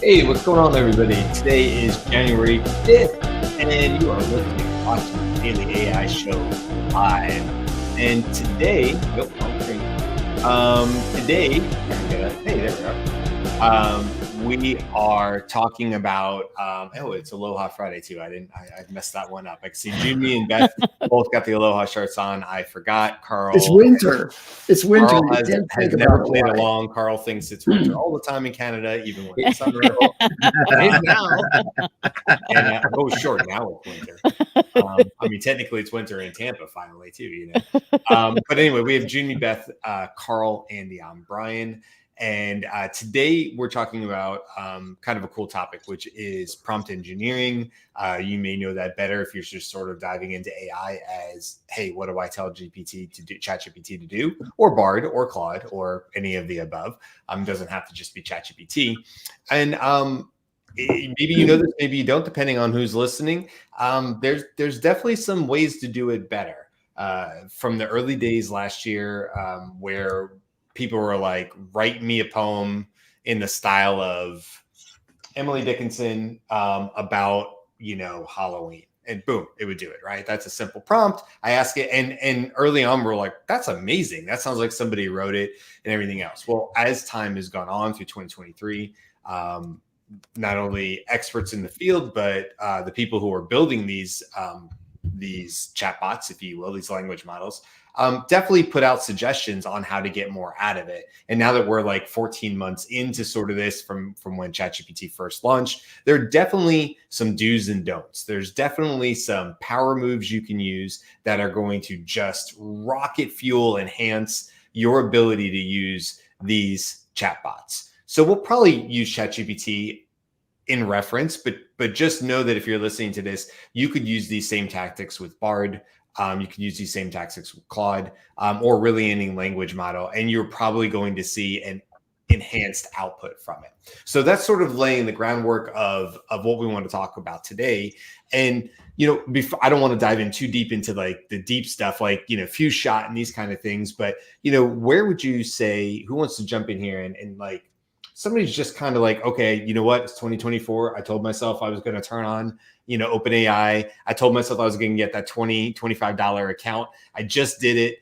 Hey, what's going on, everybody? Today is January 5th, and you are listening to Watching the Daily AI Show live. And today, nope, wrong screen. Today, hey, there we are. We are talking about, it's Aloha Friday too. I messed that one up. I can see Jimmy and Beth both got the Aloha shirts on. I forgot Carl. It's winter. It's winter. Carl has never played along. Carl thinks it's winter all the time in Canada, even when it's summer. It is now. And sure, now it's winter. I mean, technically it's winter in Tampa finally too, you know. But anyway, we have Jimmy, Beth, Carl, Andy. I'm Brian. And today we're talking about kind of a cool topic, which is prompt engineering. You may know that better if you're just sort of diving into AI as, hey, what do I tell ChatGPT to do, or Bard, or Claude, or any of the above. Doesn't have to just be ChatGPT. And maybe you know this, maybe you don't, depending on who's listening. There's definitely some ways to do it better. From the early days last year, where people were like, write me a poem in the style of Emily Dickinson about, Halloween. And boom, it would do it, right? That's a simple prompt. I ask it, and early on, we're like, that's amazing. That sounds like somebody wrote it and everything else. Well, as time has gone on through 2023, not only experts in the field, but the people who are building these chatbots, if you will, these language models, definitely put out suggestions on how to get more out of it. And now that we're like 14 months into sort of this from when ChatGPT first launched, there are definitely some do's and don'ts. There's definitely some power moves you can use that are going to just rocket fuel enhance your ability to use these chatbots. So we'll probably use ChatGPT in reference, but just know that if you're listening to this, you could use these same tactics with Bard. You can use these same tactics with Claude, or really any language model, and you're probably going to see an enhanced output from it. So that's sort of laying the groundwork of what we want to talk about today. And before, I don't want to dive in too deep into like the deep stuff, like few shot and these kind of things. But where would you say, who wants to jump in here and like somebody's just kind of like, okay, you know what? It's 2024. I told myself I was going to turn on OpenAI. I told myself I was going to get that $25 account. I just did it.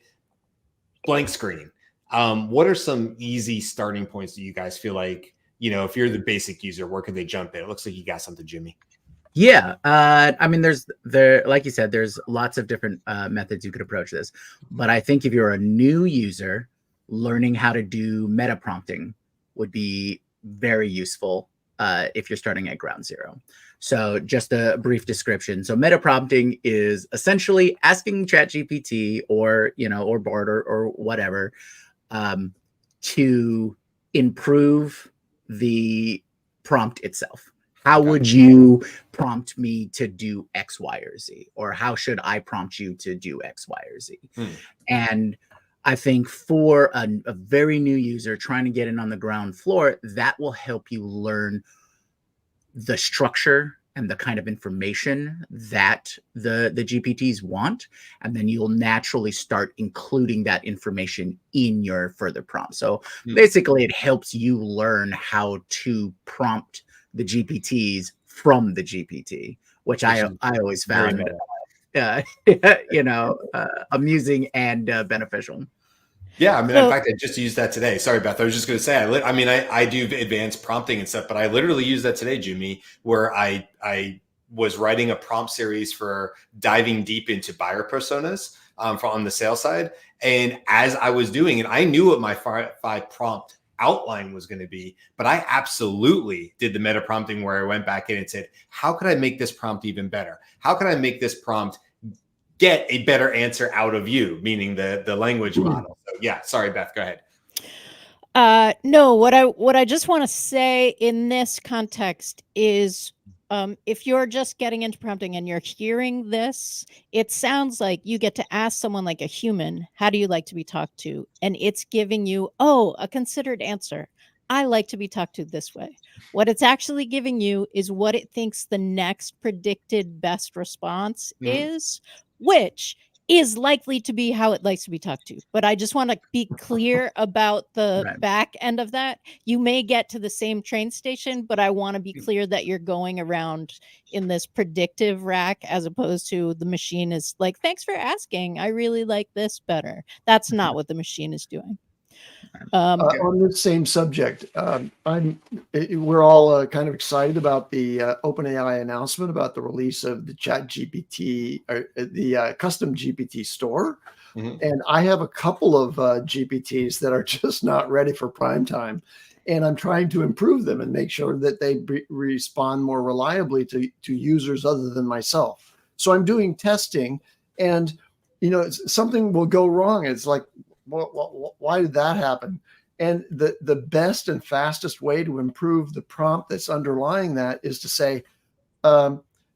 Blank screen. What are some easy starting points that you guys feel like, if you're the basic user, where could they jump in? It looks like you got something, Jimmy. Yeah. I mean, like you said, there's lots of different methods you could approach this. But I think if you're a new user, learning how to do meta prompting would be very useful if you're starting at ground zero. So just a brief description. So meta prompting is essentially asking ChatGPT or Bard or whatever to improve the prompt itself. How would you prompt me to do X, Y, or Z? Or how should I prompt you to do X, Y, or Z? And I think for a very new user trying to get in on the ground floor, that will help you learn the structure and the kind of information that the GPTs want. And then you'll naturally start including that information in your further prompt. So basically, it helps you learn how to prompt the GPTs from the GPT, which I always found amusing and beneficial. Yeah, I mean, in fact, I just used that today. Sorry, Beth. I was just going to say, I do advanced prompting and stuff, but I literally used that today, Jimmy, where I was writing a prompt series for diving deep into buyer personas on the sales side. And as I was doing it, I knew what my five prompt outline was going to be, but I absolutely did the meta prompting where I went back in and said, how could I make this prompt even better? How can I make this prompt get a better answer out of you, meaning the language model? So yeah, sorry, Beth, go ahead. No, what I just want to say in this context is, if you're just getting into prompting and you're hearing this, it sounds like you get to ask someone like a human, how do you like to be talked to? And it's giving you, a considered answer. I like to be talked to this way. What it's actually giving you is what it thinks the next predicted best response is, which is likely to be how it likes to be talked to. But I just want to be clear about the Right. back end of that. You may get to the same train station, but I want to be clear that you're going around in this predictive rack as opposed to the machine is like, thanks for asking. I really like this better. That's not what the machine is doing. On this same subject, we're all kind of excited about the OpenAI announcement about the release of the Chat GPT or the custom GPT store. And I have a couple of GPTs that are just not ready for prime time. And I'm trying to improve them and make sure that they respond more reliably to users other than myself. So I'm doing testing, and something will go wrong. It's like, why did that happen? And the best and fastest way to improve the prompt that's underlying that is to say,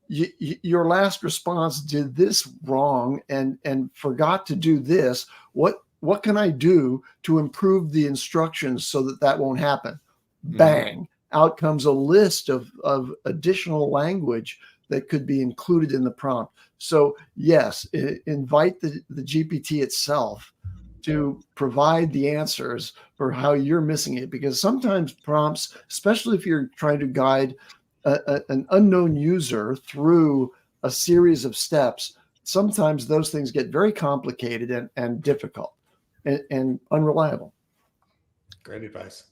your last response did this wrong and forgot to do this. What can I do to improve the instructions so that won't happen? Bang! Out comes a list of additional language that could be included in the prompt. So yes, invite the GPT itself to provide the answers for how you're missing it, because sometimes prompts, especially if you're trying to guide an unknown user through a series of steps, sometimes those things get very complicated and difficult and unreliable. Great advice.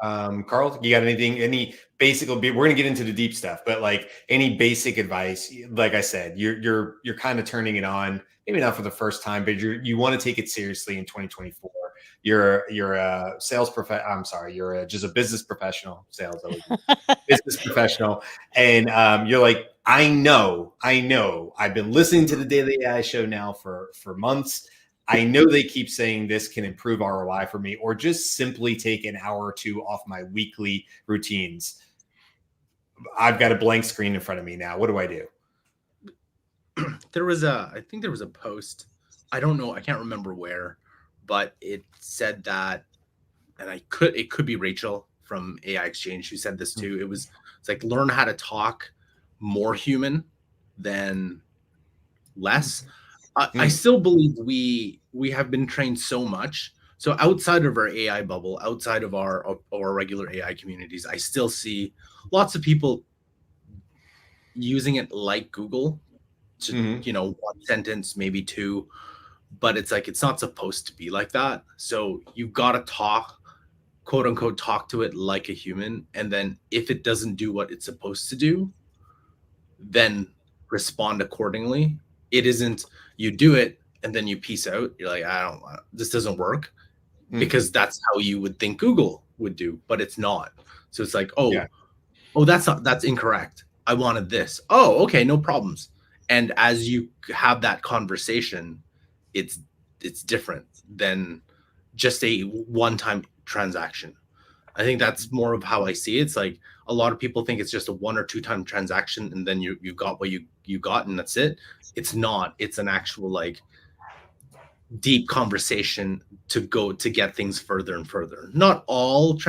Carl, you got anything, any basic, we're going to get into the deep stuff, but like any basic advice? Like I said, you're kind of turning it on, maybe not for the first time, but you want to take it seriously in 2024. You're a sales I'm sorry, you're just a business professional, business professional. And you're like, I know I've been listening to the Daily AI Show now for months. I know they keep saying this can improve ROI for me, or just simply take an hour or two off my weekly routines. I've got a blank screen in front of me now. What do I do? I think there was a post. I don't know. I can't remember where, but it said that, and it could be Rachel from AI Exchange who said this too. It's like, learn how to talk more human than less. I still believe we have been trained so much. So outside of our AI bubble, outside of our regular AI communities, I still see lots of people using it like Google to, one sentence, maybe two, but it's like, it's not supposed to be like that. So you got to talk, quote unquote, talk to it like a human. And then if it doesn't do what it's supposed to do, then respond accordingly. It isn't, you do it and then you peace out. You're like, this doesn't work, because that's how you would think Google would do, but it's not. So it's like, that's incorrect. I wanted this. Oh, okay, no problems. And as you have that conversation, it's different than just a one-time transaction. I think that's more of how I see it. It's like, a lot of people think it's just a 1 or 2 time transaction and then you got what you got and that's it. It's not. It's an actual like deep conversation to get things further and further. Not all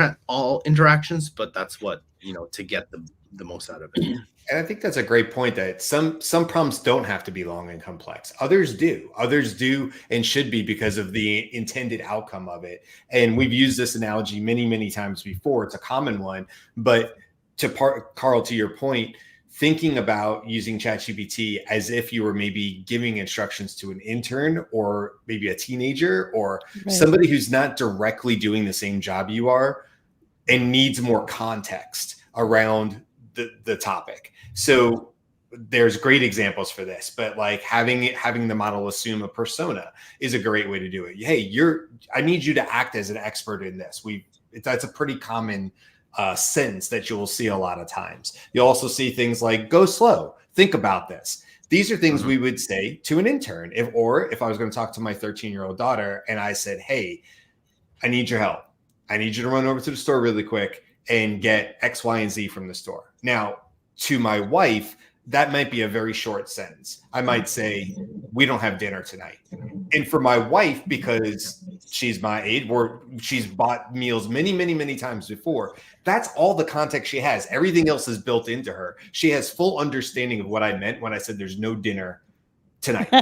interactions, but that's what, to get the most out of it. And I think that's a great point, that some prompts don't have to be long and complex. Others do and should be, because of the intended outcome of it. And we've used this analogy many, many times before. It's a common one. But Carl, to your point, thinking about using ChatGPT as if you were maybe giving instructions to an intern or maybe a teenager or somebody who's not directly doing the same job you are and needs more context around the topic. So there's great examples for this, but like having the model assume a persona is a great way to do it. Hey, I need you to act as an expert in this. That's a pretty common sentence that you will see a lot of times. You'll also see things like, go slow, think about this. These are things we would say to an intern. If I was going to talk to my 13-year-old daughter and I said, hey, I need your help. I need you to run over to the store really quick and get X, Y, and Z from the store. Now, to my wife, that might be a very short sentence. I might say, we don't have dinner tonight. And for my wife, because she's my age, or she's bought meals many, many, many times before, that's all the context she has. Everything else is built into her. She has full understanding of what I meant when I said there's no dinner tonight.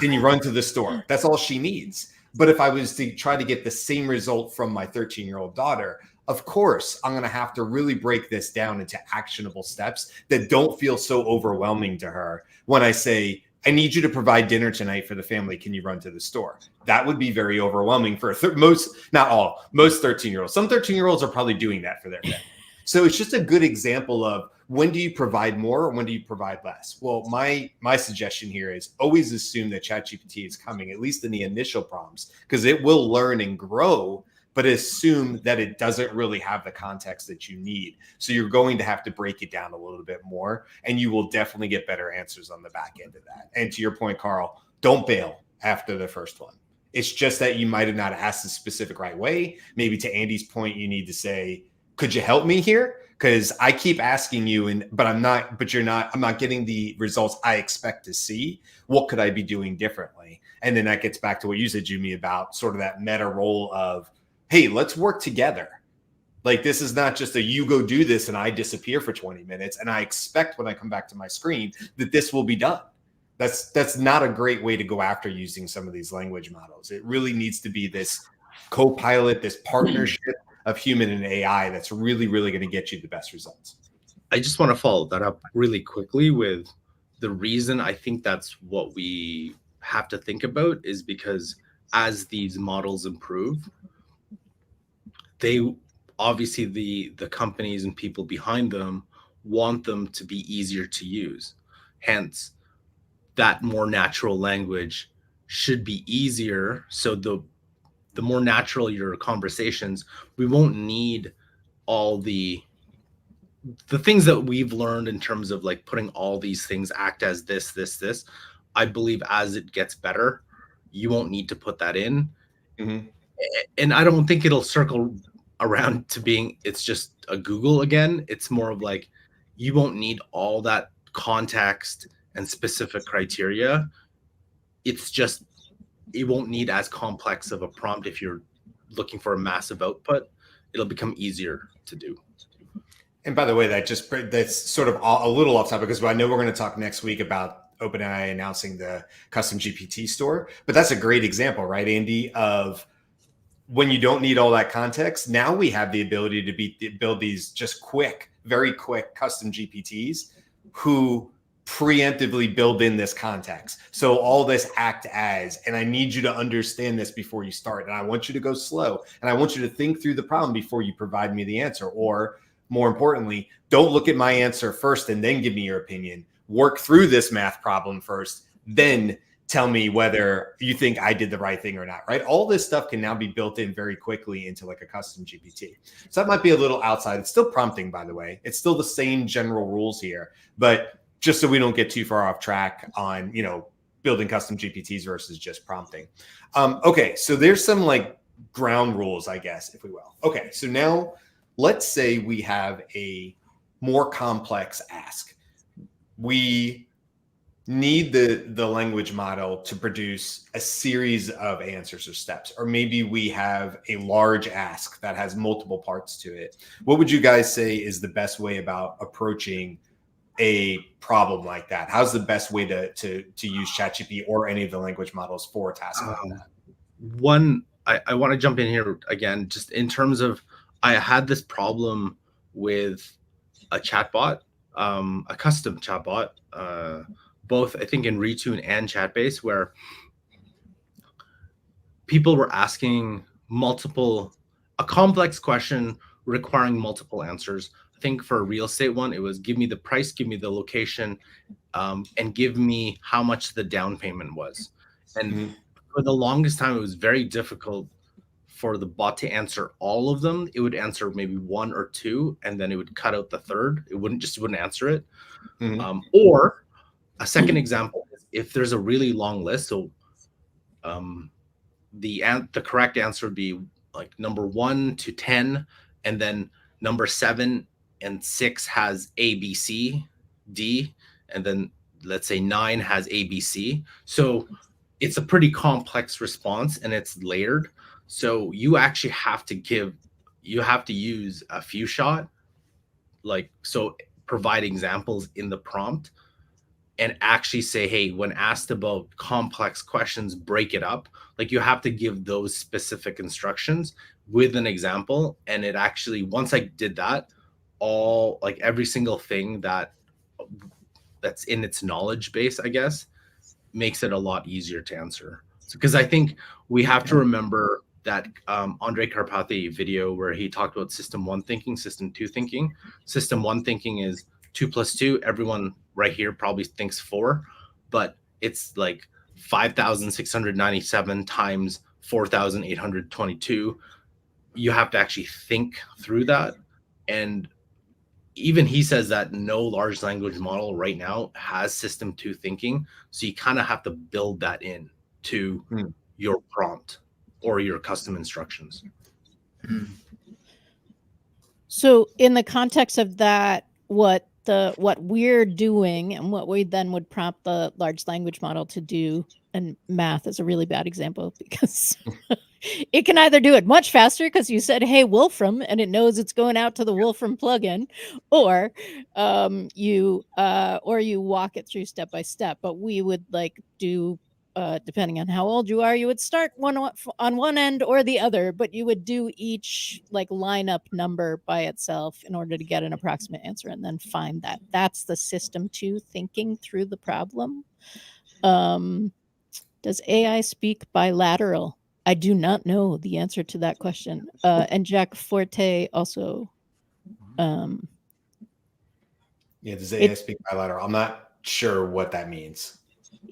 Can you run to the store? That's all she needs. But if I was to try to get the same result from my 13-year-old daughter, of course, I'm going to have to really break this down into actionable steps that don't feel so overwhelming to her. When I say, I need you to provide dinner tonight for the family, can you run to the store? That would be very overwhelming for most 13-year-olds. Some 13-year-olds are probably doing that for their family. So it's just a good example of, when do you provide more or when do you provide less? Well, my suggestion here is always assume that ChatGPT is coming, at least in the initial prompts, because it will learn and grow, but assume that it doesn't really have the context that you need. So you're going to have to break it down a little bit more, and you will definitely get better answers on the back end of that. And to your point, Carl, don't bail after the first one. It's just that you might have not asked the specific right way. Maybe to Andy's point, you need to say, could you help me here? Because I keep asking you, but I'm not getting the results I expect to see. What could I be doing differently? And then that gets back to what you said, Jimmy, about sort of that meta role of, hey, let's work together. Like, this is not just a you go do this and I disappear for 20 minutes. And I expect when I come back to my screen that this will be done. That's not a great way to go after using some of these language models. It really needs to be this co-pilot, this partnership of human and AI that's really, really going to get you the best results. I just want to follow that up really quickly with the reason I think that's what we have to think about is because as these models improve, they obviously the companies and people behind them want them to be easier to use. Hence, that more natural language should be easier. So the more natural your conversations, we won't need all the things that we've learned in terms of like putting all these things act as this. I believe as it gets better, you won't need to put that in. Mm-hmm. And I don't think it'll circle around to being, it's just a Google again. It's more of like, you won't need all that context and specific criteria. It's just, it won't need as complex of a prompt. If you're looking for a massive output, it'll become easier to do. And by the way, that's sort of a little off topic, because I know we're going to talk next week about OpenAI announcing the custom GPT store, but that's a great example, right, Andy, of when you don't need all that context. Now we have the ability to build these just very quick custom GPTs who preemptively build in this context. So all this act as, and I need you to understand this before you start. And I want you to go slow. And I want you to think through the problem before you provide me the answer. Or more importantly, don't look at my answer first and then give me your opinion. Work through this math problem first, then tell me whether you think I did the right thing or not, right? All this stuff can now be built in very quickly into like a custom GPT. So that might be a little outside. It's still prompting, by the way. It's still the same general rules here, but just so we don't get too far off track on, building custom GPTs versus just prompting. Okay, so there's some like ground rules, I guess, if we will. Okay, so now let's say we have a more complex ask. We need the language model to produce a series of answers or steps, or maybe we have a large ask that has multiple parts to it. What would you guys say is the best way about approaching a problem like that? How's the best way to use ChatGPT or any of the language models for a task like that? I want to jump in here again, just in terms of, I had this problem with a chatbot, a custom chatbot, both I think in Retune and Chatbase, where people were asking a complex question requiring multiple answers. I think for a real estate one, it was give me the price, give me the location, and give me how much the down payment was. And for the longest time, it was very difficult for the bot to answer all of them. It would answer maybe one or two, and then it would cut out the third. It wouldn't answer it. Or a second example, if there's a really long list, so the correct answer would be like number 1 to 10, and then number 7 and 6 has A, B, C, D, and then let's say 9 has A, B, C. So it's a pretty complex response and it's layered. So you actually have to use a few shot, like, so provide examples in the prompt and actually say, hey, when asked about complex questions, break it up. Like you have to give those specific instructions with an example. And it actually, once I did that, all like every single thing that's in its knowledge base, I guess, makes it a lot easier to answer. Because I think we have to remember that Andre Karpathy video where he talked about system one thinking, system two thinking. System one thinking is 2 + 2. Everyone right here probably thinks 4, but it's like 5,697 times 4,822. You have to actually think through that. And even he says that no large language model right now has system two thinking. So you kind of have to build that in to your prompt or your custom instructions. So in the context of that, what we're doing and what we then would prompt the large language model to do, and math is a really bad example because it can either do it much faster because you said, hey, Wolfram, and it knows it's going out to the Wolfram plugin, or you walk it through step by step. But we would like do, depending on how old you are, you would start on one end or the other, but you would do each like lineup number by itself in order to get an approximate answer and then find that. That's the system two thinking through the problem. Does AI speak bilateral? I do not know the answer to that question. And Jack Forte also. Yeah, does AI speak bilateral? I'm not sure what that means.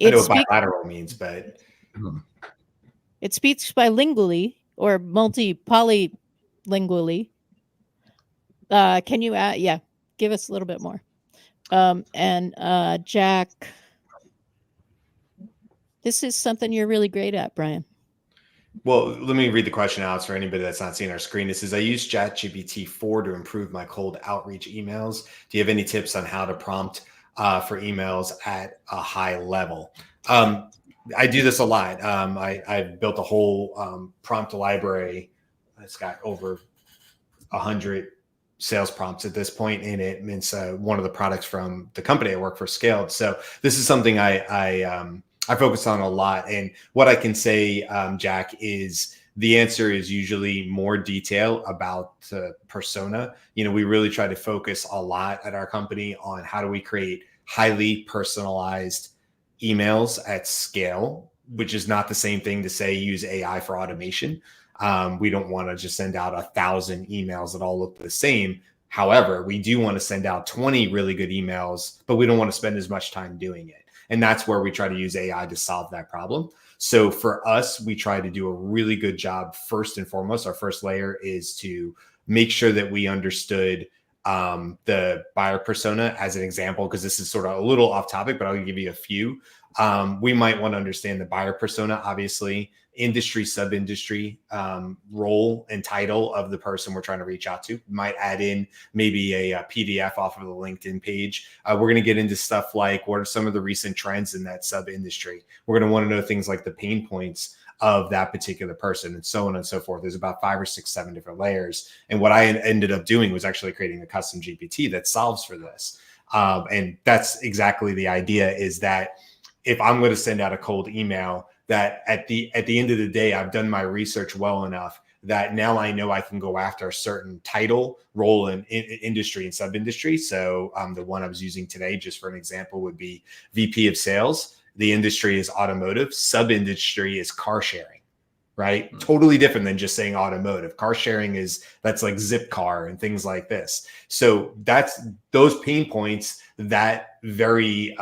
I know what bilateral means, but it speaks bilingually or polylingually. Can you add? Yeah, give us a little bit more. And Jack, this is something you're really great at, Brian. Well, let me read the question out for anybody that's not seeing our screen. It says, I use ChatGPT 4 to improve my cold outreach emails. Do you have any tips on how to prompt for emails at a high level? I do this a lot. I've built a whole prompt library. It's got over 100 sales prompts at this point in it. And it's one of the products from the company I work for, Scaled. So this is something I focus on a lot. And what I can say, Jack, is the answer is usually more detail about the persona. You know, we really try to focus a lot at our company on how do we create highly personalized emails at scale, which is not the same thing to say use AI for automation. We don't want to just send out 1,000 emails that all look the same. However, we do want to send out 20 really good emails, but we don't want to spend as much time doing it. And that's where we try to use AI to solve that problem. So for us, we try to do a really good job. First and foremost, our first layer is to make sure that we understood the buyer persona as an example, because this is sort of a little off topic, but I'll give you a few. We might want to understand the buyer persona, obviously, industry, sub-industry, role and title of the person we're trying to reach out to. We might add in maybe a PDF off of the LinkedIn page. We're going to get into stuff like what are some of the recent trends in that sub-industry. We're going to want to know things like the pain points of that particular person and so on and so forth. There's about 5 or 6, 7 different layers. And what I ended up doing was actually creating a custom GPT that solves for this. And that's exactly the idea, is that if I'm going to send out a cold email, that at the end of the day, I've done my research well enough that now I know I can go after a certain title, role in industry and sub-industry. So the one I was using today, just for an example, would be VP of sales. The industry is automotive. Sub-industry is car sharing, right? Mm-hmm. Totally different than just saying automotive. Car sharing that's like Zipcar and things like this. So that's those pain points that very,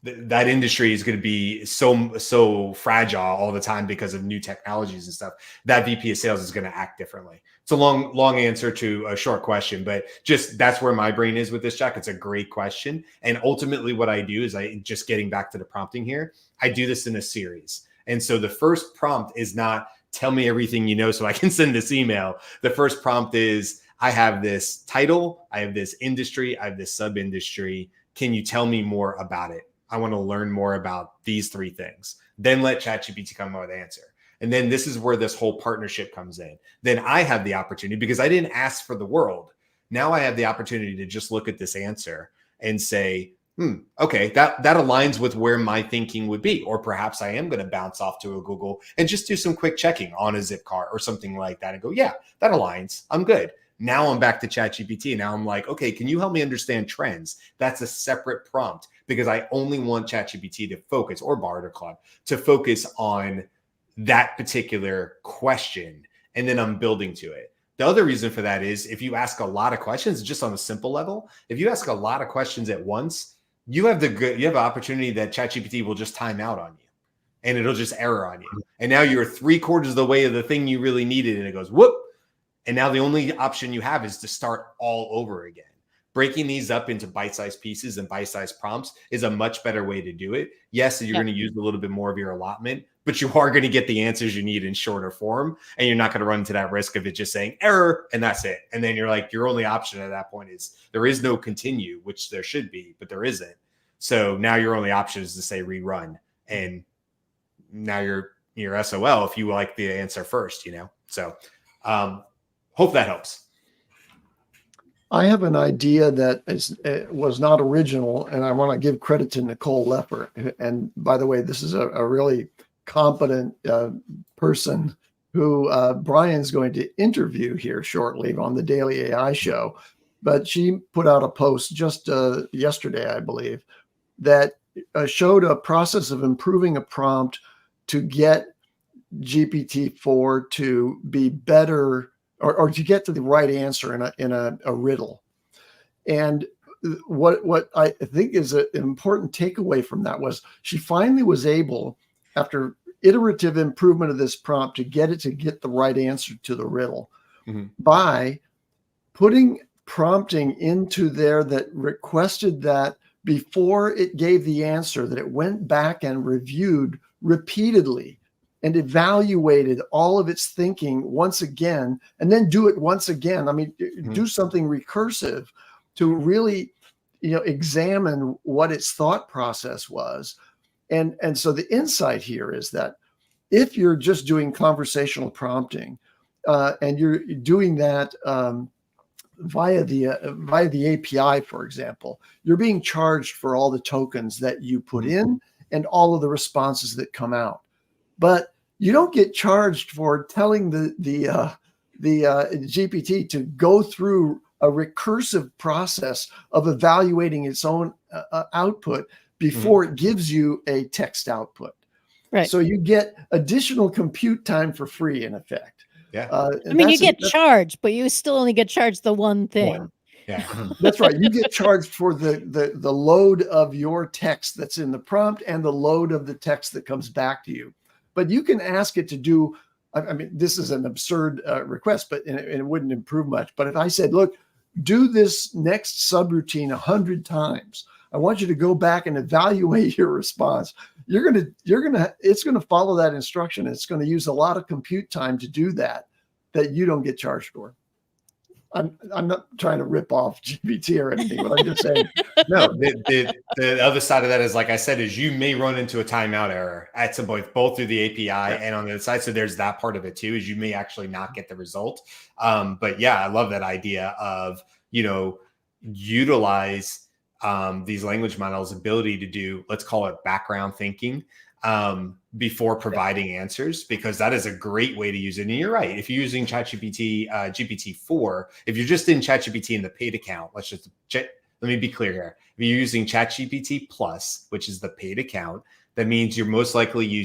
that industry is going to be so fragile all the time because of new technologies and stuff. That VP of sales is going to act differently. It's a long answer to a short question, but just that's where my brain is with this, Jack. It's a great question. And ultimately what I do is just getting back to the prompting here, I do this in a series. And so the first prompt is not tell me everything you know so I can send this email. The first prompt is I have this title, I have this industry, I have this sub-industry. Can you tell me more about it? I want to learn more about these 3 things. Then let ChatGPT come up with the answer. And then this is where this whole partnership comes in. Then I have the opportunity, because I didn't ask for the world. Now I have the opportunity to just look at this answer and say, okay, that aligns with where my thinking would be. Or perhaps I am going to bounce off to a Google and just do some quick checking on a Zipcar or something like that and go, yeah, that aligns. I'm good. Now I'm back to ChatGPT. Now I'm like, okay, can you help me understand trends? That's a separate prompt because I only want ChatGPT to focus, or Barter Club, to focus on that particular question. And then I'm building to it. The other reason for that is if you ask a lot of questions, just on a simple level, if you ask a lot of questions at once, you have an opportunity that ChatGPT will just time out on you and it'll just error on you. And now you're 3/4 of the way of the thing you really needed. And it goes, whoop. And now the only option you have is to start all over again. Breaking these up into bite-sized pieces and bite-sized prompts is a much better way to do it. Yes, you're going to use a little bit more of your allotment, but you are going to get the answers you need in shorter form. And you're not going to run into that risk of it just saying error and that's it. And then you're like, your only option at that point is there is no continue, which there should be, but there isn't. So now your only option is to say rerun. And now you're SOL if you like the answer first, So hope that helps. I have an idea that was not original, and I want to give credit to Nicole Lepper. And by the way, this is a really competent person who Brian's going to interview here shortly on the Daily AI Show. But she put out a post just yesterday, I believe, that showed a process of improving a prompt to get GPT-4 to be better, or to get to the right answer in a riddle. And what I think is an important takeaway from that was she finally was able, after iterative improvement of this prompt, to get the right answer to the riddle by putting prompting into there that requested that before it gave the answer, that it went back and reviewed repeatedly and evaluated all of its thinking once again, and then do it once again. I mean, do something recursive to really, examine what its thought process was. And so the insight here is that if you're just doing conversational prompting, and you're doing that via the API, for example, you're being charged for all the tokens that you put in and all of the responses that come out. But you don't get charged for telling the GPT to go through a recursive process of evaluating its own output before it gives you a text output. Right. So you get additional compute time for free, in effect. Yeah. I mean, you get charged, but you still only get charged the one thing. Yeah. That's right. You get charged for the load of your text that's in the prompt and the load of the text that comes back to you. But you can ask it to do, I mean, this is an absurd request, but and it wouldn't improve much. But if I said, look, do this next subroutine 100 times, I want you to go back and evaluate your response. It's gonna follow that instruction. It's going to use a lot of compute time to do that you don't get charged for. I'm not trying to rip off GPT or anything, but I'm just saying. No, the other side of that is, like I said, is you may run into a timeout error at some point, both through the API and on the other side. So there's that part of it too, is you may actually not get the result. But yeah, I love that idea of, utilize these language models' ability to do, let's call it background thinking, before providing answers, because that is a great way to use it. And you're right. If you're using ChatGPT, GPT-4, if you're just in ChatGPT in the paid account, let me be clear here. If you're using ChatGPT Plus, which is the paid account, that means you're most likely you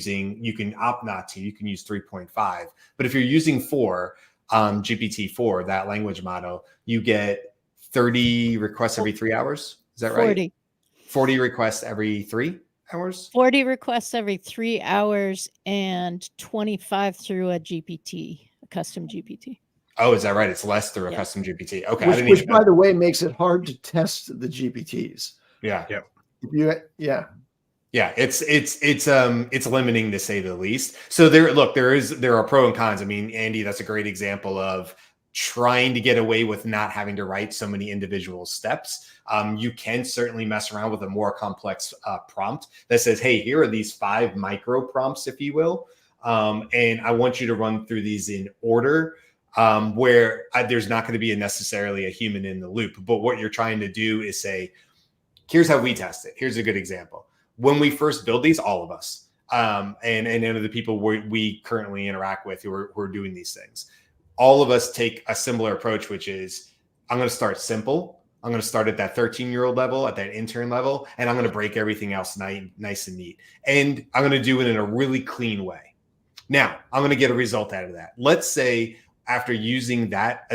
can opt not to, you can use 3.5. But if you're using GPT-4, that language model, you get 30 requests every 3 hours. Is that right? 40 requests every 3 hours? 40 requests every 3 hours and 25 through a custom GPT. Oh, is that right? It's less through a custom GPT. Okay. Which by the way, makes it hard to test the GPTs. Yeah. Yeah. It's limiting, to say the least. So there are pros and cons. I mean, Andy, that's a great example of trying to get away with not having to write so many individual steps. You can certainly mess around with a more complex prompt that says, hey, here are these 5 micro prompts, if you will. And I want you to run through these in order. where there's not going to be necessarily a human in the loop. But what you're trying to do is say, here's how we test it. Here's a good example. When we first build these, all of us, and the people we currently interact with who are doing these things, all of us take a similar approach, which is, I'm going to start simple. I'm going to start at that 13-year-old level, at that intern level, and I'm going to break everything else nice and neat. And I'm going to do it in a really clean way. Now, I'm going to get a result out of that. Let's say after using that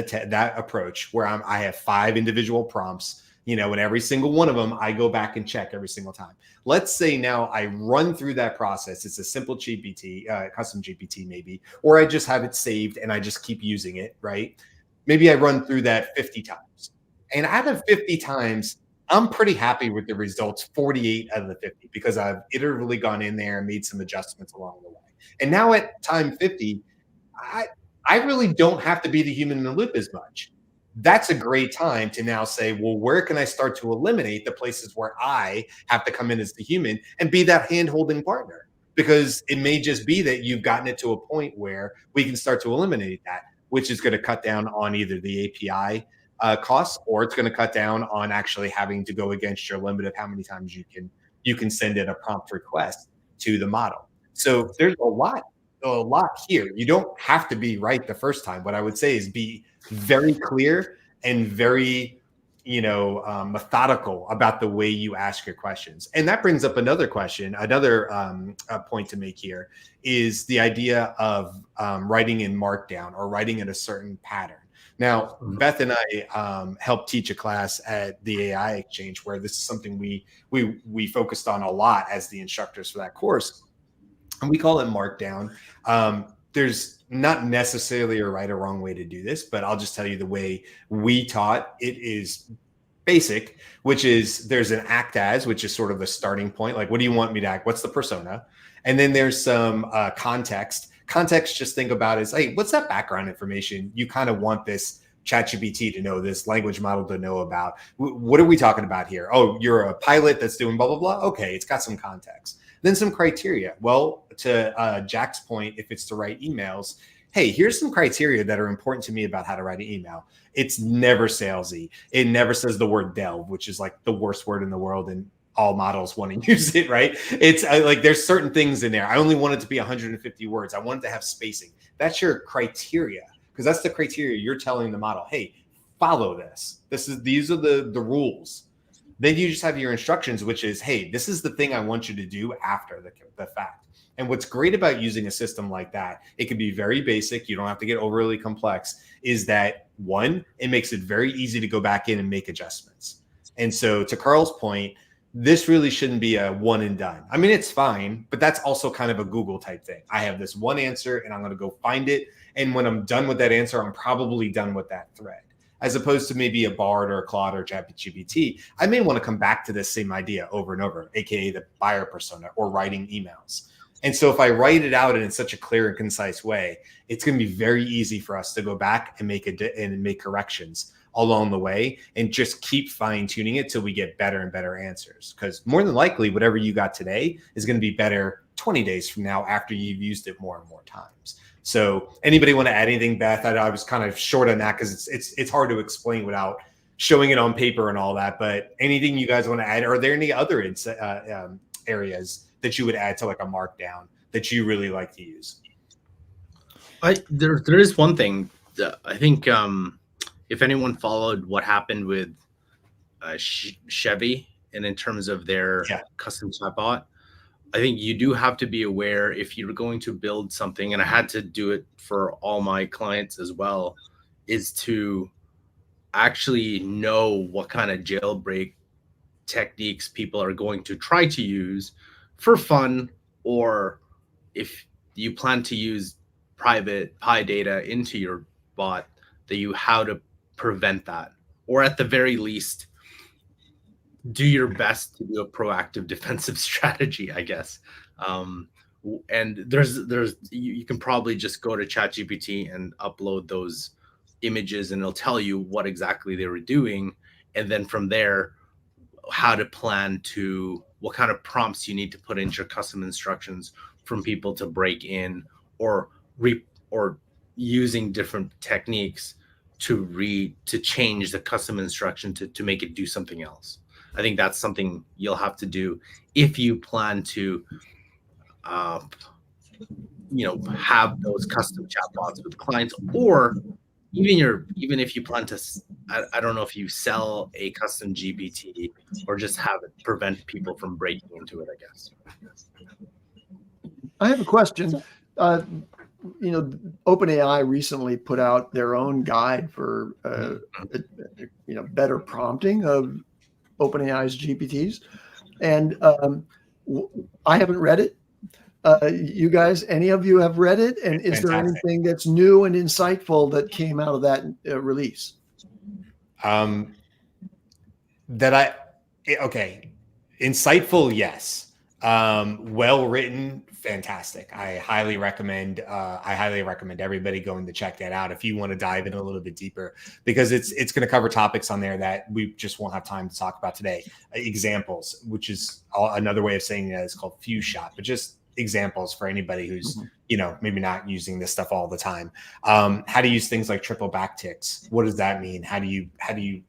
approach where I have 5 individual prompts, and every single one of them, I go back and check every single time. Let's say now I run through that process. It's a simple GPT, custom GPT maybe, or I just have it saved and I just keep using it, right? Maybe I run through that 50 times. And out of 50 times, I'm pretty happy with the results, 48 out of the 50, because I've iteratively gone in there and made some adjustments along the way. And now at time 50, I really don't have to be the human in the loop as much. That's a great time to now say, well, where can I start to eliminate the places where I have to come in as the human and be that hand-holding partner? Because it may just be that you've gotten it to a point where we can start to eliminate that, which is going to cut down on either the API costs, or it's going to cut down on actually having to go against your limit of how many times you can send in a prompt request to the model. So there's a lot here. You don't have to be right the first time. What I would say is be very clear and very methodical about the way you ask your questions. And that brings up another question. Another point to make here is the idea of writing in Markdown or writing in a certain pattern. Now, Beth and I helped teach a class at the AI Exchange where this is something we focused on a lot as the instructors for that course. And we call it Markdown. There's not necessarily a right or wrong way to do this, but I'll just tell you the way we taught it is basic, which is there's an act as, which is sort of the starting point. Like, what do you want me to act? What's the persona? And then there's some context. Context, just think about is, hey, what's that background information you kind of want this ChatGPT to know, this language model to know about? What are we talking about here? Oh, you're a pilot that's doing blah, blah, blah. Okay, it's got some context. Then some criteria. Well, to Jack's point, if it's to write emails, hey, here's some criteria that are important to me about how to write an email. It's never salesy. It never says the word delve, which is like the worst word in the world, and all models want to use it, right? It's like there's certain things in there. I only want it to be 150 words. I want it to have spacing. That's your criteria, because that's the criteria you're telling the model, hey, follow this. These are the rules. Then you just have your instructions, which is, hey, this is the thing I want you to do after the fact. And what's great about using a system like that, it can be very basic. You don't have to get overly complex, is that one, it makes it very easy to go back in and make adjustments. And so to Carl's point, this really shouldn't be a one and done. I mean, it's fine, but that's also kind of a Google type thing. I have this one answer and I'm going to go find it. And when I'm done with that answer, I'm probably done with that thread. As opposed to maybe a Bard or a Claude or ChatGPT, I may want to come back to this same idea over and over, aka the buyer persona or writing emails. And so if I write it out in such a clear and concise way, it's going to be very easy for us to go back and make corrections along the way and just keep fine tuning it till we get better and better answers. Because more than likely, whatever you got today is going to be better 20 days from now after you've used it more and more times. So anybody want to add anything, Beth? I was kind of short on that because it's hard to explain without showing it on paper and all that. But anything you guys want to add? Are there any other areas that you would add to like a Markdown that you really like to use? There is one thing that I think if anyone followed what happened with Chevy and in terms of their custom chatbot, I think you do have to be aware if you're going to build something, and I had to do it for all my clients as well, is to actually know what kind of jailbreak techniques people are going to try to use for fun, or if you plan to use private Pi data into your bot, how to prevent that, or at the very least do your best to do a proactive defensive strategy, I guess. And you can probably just go to ChatGPT and upload those images and it'll tell you what exactly they were doing. And then from there, how to plan to, what kind of prompts you need to put into your custom instructions from people to break in or using different techniques to change the custom instruction to make it do something else. I think that's something you'll have to do if you plan to have those custom chatbots with clients, or even if you plan to, I don't know if you sell a custom GPT or just have it prevent people from breaking into it, I guess. I have a question. OpenAI recently put out their own guide for better prompting of OpenAI's GPTs, and I haven't read it. You guys, any of you have read it? And is there anything that's new and insightful that came out of that release? Insightful, yes. Well written, fantastic. I highly recommend everybody going to check that out if you want to dive in a little bit deeper, because it's going to cover topics on there that we just won't have time to talk about today. Examples, which is another way of saying that is called Few Shot, but just examples for anybody who's maybe not using this stuff all the time. How to use things like triple backticks. What does that mean? How do you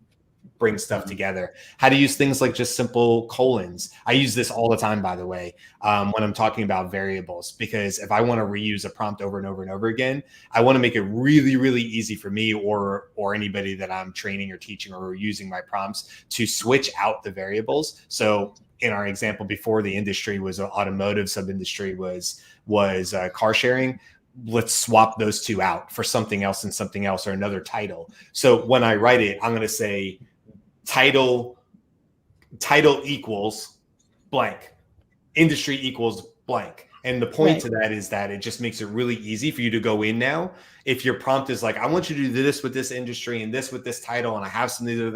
bring stuff together? How to use things like just simple colons. I use this all the time, by the way, when I'm talking about variables, because if I want to reuse a prompt over and over and over again, I want to make it really, really easy for me or anybody that I'm training or teaching or using my prompts to switch out the variables. So in our example before, the industry was automotive, sub-industry was car sharing. Let's swap those two out for something else and something else, or another title. So when I write it, I'm going to say title equals blank, industry equals blank. And the point to that is that it just makes it really easy for you to go in now. If your prompt is like, I want you to do this with this industry and this with this title, and I have something,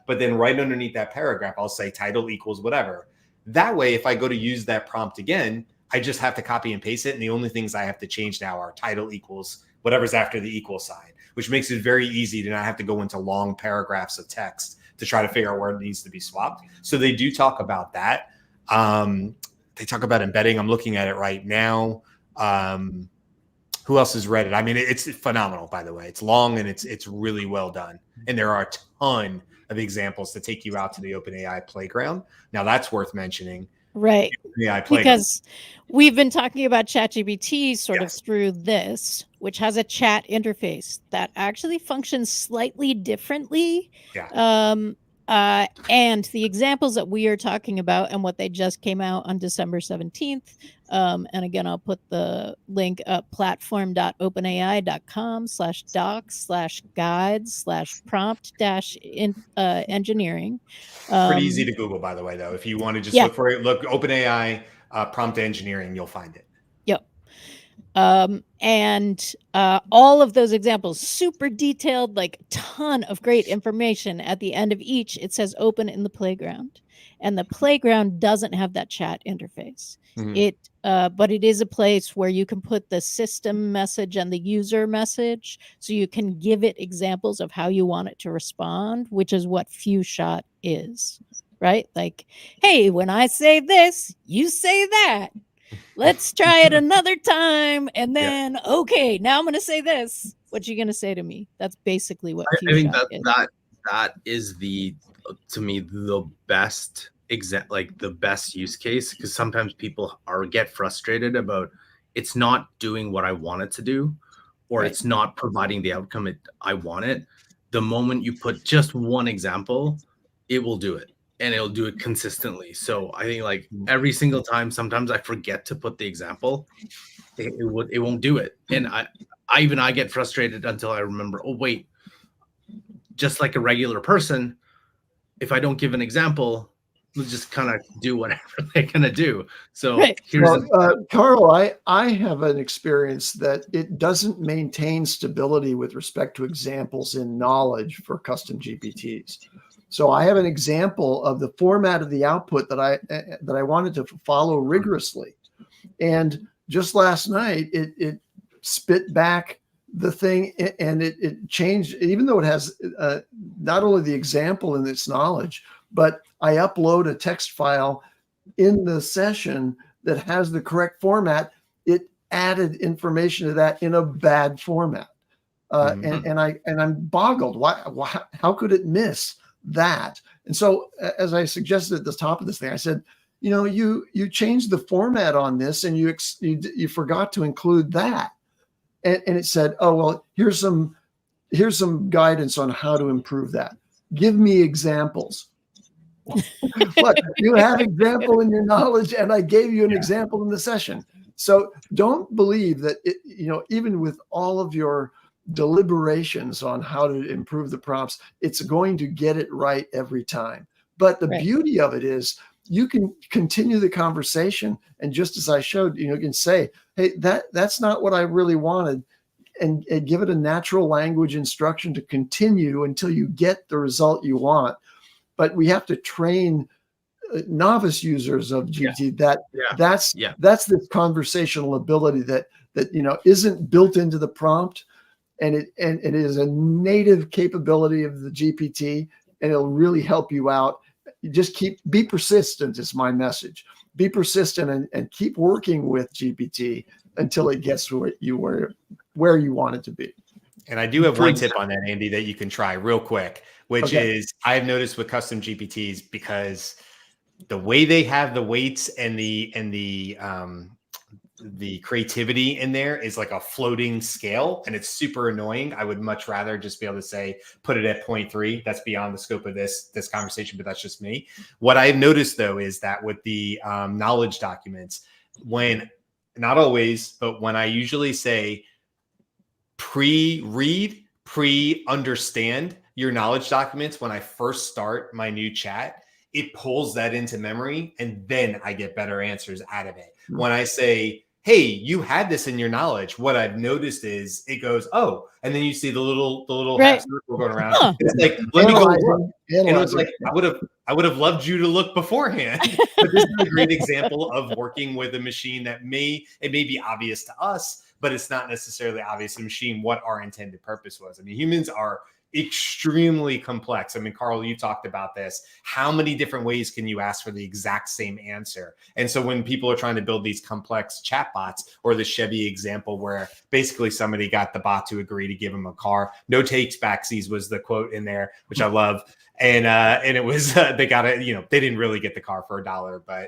but then right underneath that paragraph, I'll say title equals whatever. That way, if I go to use that prompt again, I just have to copy and paste it. And the only things I have to change now are title equals whatever's after the equal sign, which makes it very easy to not have to go into long paragraphs of text to try to figure out where it needs to be swapped. So they do talk about that. They talk about embedding. I'm looking at it right now. Who else has read it? I mean, it's phenomenal, by the way. It's long and it's really well done. And there are a ton of examples to take you out to the OpenAI playground. Now that's worth mentioning. Right. Yeah, because we've been talking about ChatGPT sort of through this, which has a chat interface that actually functions slightly differently. And the examples that we are talking about and what they just came out on December 17th. And again, I'll put the link up, platform.openai.com/docs/guides/prompt-engineering. Pretty easy to Google, by the way, though. If you want to just look for it, look OpenAI prompt engineering, you'll find it. Yep. And all of those examples, super detailed, like a ton of great information. At the end of each, it says open in the playground, and the playground doesn't have that chat interface. But it is a place where you can put the system message and the user message, so you can give it examples of how you want it to respond, which is what Few Shot is, right? Like, hey, when I say this, you say that. Let's try it another time. And then, okay, now I'm going to say this. What you going to say to me? That's basically what I think that is to me, the best the best use case, because sometimes people get frustrated about it's not doing what I want it to do, or it's not providing the outcome I want it. The moment you put just one example, it will do it. And it'll do it consistently. So I think like every single time, sometimes I forget to put the example, it won't do it. And I get frustrated until I remember, oh wait, just like a regular person, if I don't give an example, they'll just kind of do whatever they're gonna do. So Carl, I have an experience that it doesn't maintain stability with respect to examples in knowledge for custom GPTs. So I have an example of the format of the output that I wanted to follow rigorously. And just last night, it spit back the thing, and it changed, even though it has not only the example in its knowledge, but I upload a text file in the session that has the correct format. It added information to that in a bad format. and I'm boggled. Why? How could it miss that? And so, as I suggested at the top of this thing, I said, you changed the format on this, and you forgot to include that. And it said, oh well, here's some guidance on how to improve that. Give me examples. Look, you have example in your knowledge, and I gave you an example in the session. So don't believe that even with all of your deliberations on how to improve the prompts, it's going to get it right every time. But the beauty of it is you can continue the conversation, and just as I showed, you can say, hey, that's not what I really wanted, and give it a natural language instruction to continue until you get the result you want. But we have to train novice users of GPT. That's this conversational ability that isn't built into the prompt, and it is a native capability of the GPT, and it'll really help you out. You just be persistent is my message. Be persistent and keep working with GPT until it gets where you want it to be. And I do have one tip on that, Andy, that you can try real quick, which is I've noticed with custom GPTs, because the way they have the weights and the creativity in there is like a floating scale, and it's super annoying. I would much rather just be able to say, put it at 0.3. That's beyond the scope of this conversation, but that's just me. What I've noticed though, is that with the knowledge documents, not always, but when I usually say pre-read, pre-understand your knowledge documents, when I first start my new chat, it pulls that into memory, and then I get better answers out of it. When I say, hey, you had this in your knowledge, what I've noticed is it goes, oh, and then you see the little half circle going around. Huh. It's like, let me go look. And it was like, I would have loved you to look beforehand. But this is a great example of working with a machine that may be obvious to us, but it's not necessarily obvious to the machine what our intended purpose was. I mean, humans are extremely complex. I mean, Carl, you talked about this. How many different ways can you ask for the exact same answer? And so when people are trying to build these complex chatbots, or the Chevy example where basically somebody got the bot to agree to give him a car, no takes backsies was the quote in there, which I love. And it was they got it. They didn't really get the car for $1, but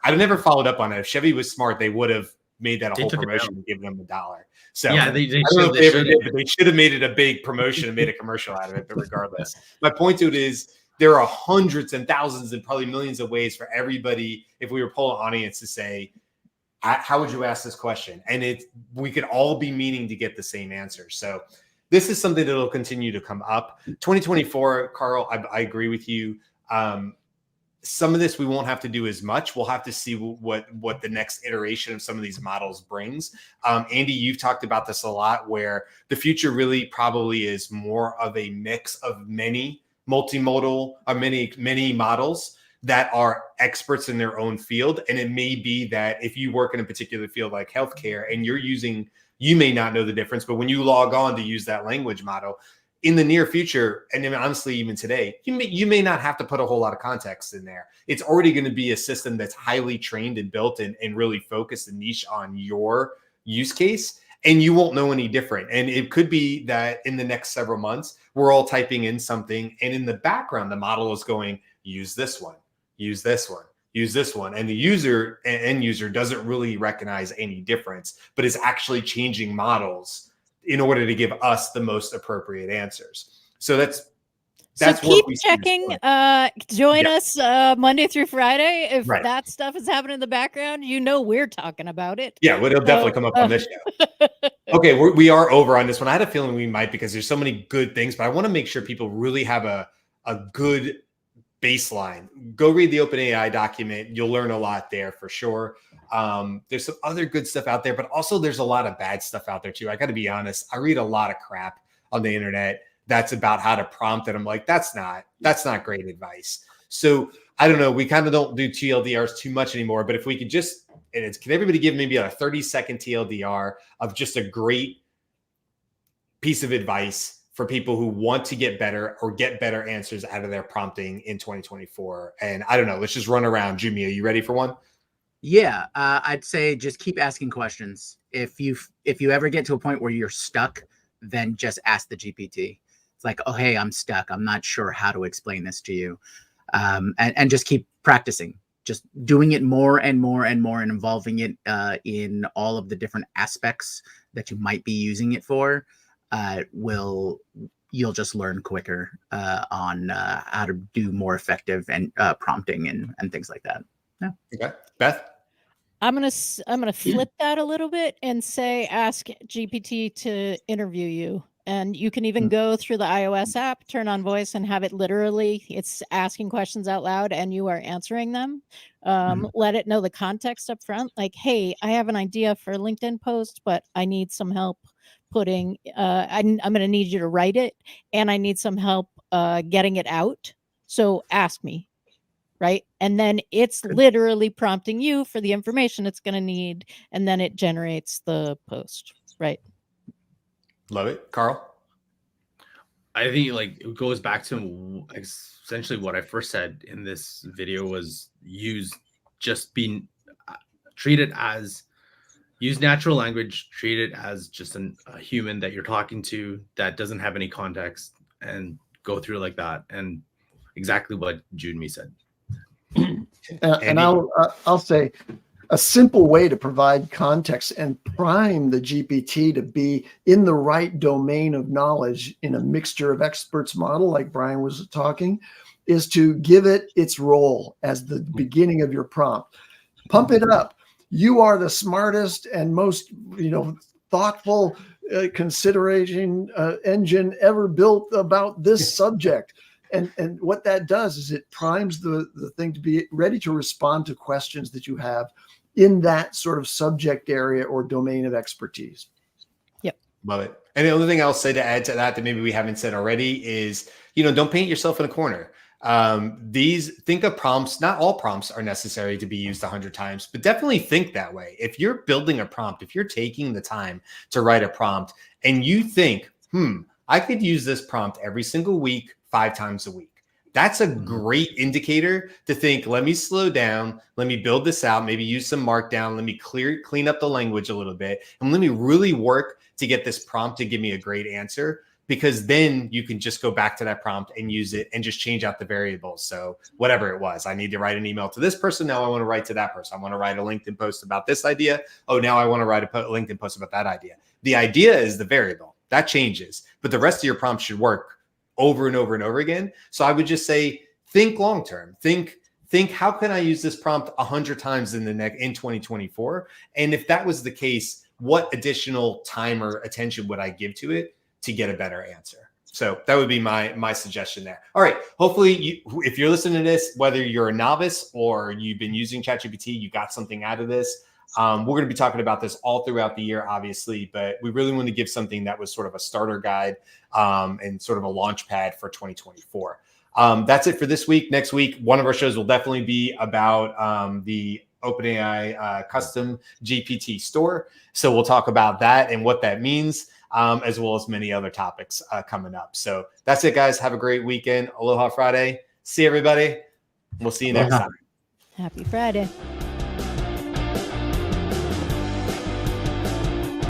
I never followed up on it. If Chevy was smart, they would have made that a whole promotion and given them $1. So yeah, they should have made it a big promotion and made a commercial out of it. But regardless, my point to it is there are hundreds and thousands and probably millions of ways for everybody. If we were polling an audience to say, how would you ask this question? And we could all be meaning to get the same answer. So this is something that will continue to come up. 2024, Carl, I agree with you. Some of this we won't have to do as much. We'll have to see what the next iteration of some of these models brings. Andy, you've talked about this a lot, where the future really probably is more of a mix of many multimodal or many models that are experts in their own field. And it may be that if you work in a particular field like healthcare and you may not know the difference, but when you log on to use that language model, in the near future, and honestly, even today, you may not have to put a whole lot of context in there. It's already going to be a system that's highly trained and built and really focused and niche on your use case, and you won't know any different. And it could be that in the next several months, we're all typing in something, and in the background, the model is going, use this one, use this one, use this one. And the end user doesn't really recognize any difference, but is actually changing models in order to give us the most appropriate answers. So that's keep checking. Join us Monday through Friday. If that stuff is happening in the background, we're talking about it. Yeah, it'll definitely come up on this show. Okay, we are over on this one. I had a feeling we might, because there's so many good things, but I want to make sure people really have a good baseline. Go read the OpenAI document. You'll learn a lot there for sure. There's some other good stuff out there, but also there's a lot of bad stuff out there too. I got to be honest. I read a lot of crap on the internet that's about how to prompt, and I'm like, that's not great advice. So I don't know. We kind of don't do TLDRs too much anymore, but if we could can everybody give maybe a 30-second TLDR of just a great piece of advice for people who want to get better or get better answers out of their prompting in 2024? And I don't know, let's just run around. Jimmy, are you ready for one? Yeah, I'd say just keep asking questions. If you ever get to a point where you're stuck, then just ask the GPT. It's like, oh, hey, I'm stuck. I'm not sure how to explain this to you. And just keep practicing, just doing it more and more and more, and involving it in all of the different aspects that you might be using it for. You'll just learn quicker on how to do more effective and prompting and things like that. Yeah. Okay, Beth. I'm gonna flip that a little bit and say ask GPT to interview you. And you can even go through the iOS app, turn on voice, and have it literally, it's asking questions out loud and you are answering them. Let it know the context up front. Like, hey, I have an idea for a LinkedIn post, but I need some help putting, I'm going to need you to write it, and I need some help getting it out. So ask me. Right. And then it's literally prompting you for the information it's going to need. And then it generates the post. Right. Love it. Carl? I think like it goes back to essentially what I first said in this video was use natural language, treat it as just a human that you're talking to that doesn't have any context, and go through like that. And exactly what Jude and me said. And I'll say a simple way to provide context and prime the GPT to be in the right domain of knowledge in a mixture of experts model, like Brian was talking, is to give it its role as the beginning of your prompt. Pump it up. You are the smartest and most, thoughtful consideration engine ever built about this subject. And what that does is it primes the thing to be ready to respond to questions that you have in that sort of subject area or domain of expertise. Yep. Love it. And the other thing I'll say to add to that maybe we haven't said already is, don't paint yourself in a corner. Think of prompts. Not all prompts are necessary to be used 100 times, but definitely think that way. If you're building a prompt, if you're taking the time to write a prompt and you think, I could use this prompt every single week, 5 times a week. That's a great indicator to think, let me slow down. Let me build this out. Maybe use some markdown. Let me clean up the language a little bit. And let me really work to get this prompt to give me a great answer, because then you can just go back to that prompt and use it and just change out the variables. So whatever it was, I need to write an email to this person. Now I want to write to that person. I want to write a LinkedIn post about this idea. Oh, now I want to write a LinkedIn post about that idea. The idea is the variable that changes, but the rest of your prompt should work over and over and over again. So I would just say, think long-term, think, how can I use this prompt 100 times in 2024? And if that was the case, what additional time or attention would I give to it to get a better answer? So that would be my suggestion there. All right. Hopefully if you're listening to this, whether you're a novice or you've been using ChatGPT, you got something out of this. We're going to be talking about this all throughout the year, obviously, but we really want to give something that was sort of a starter guide and sort of a launch pad for 2024. That's it for this week. Next week, one of our shows will definitely be about the OpenAI custom GPT store. So we'll talk about that and what that means, as well as many other topics coming up. So that's it, guys. Have a great weekend. Aloha Friday. See everybody. We'll see you next time. Happy Friday.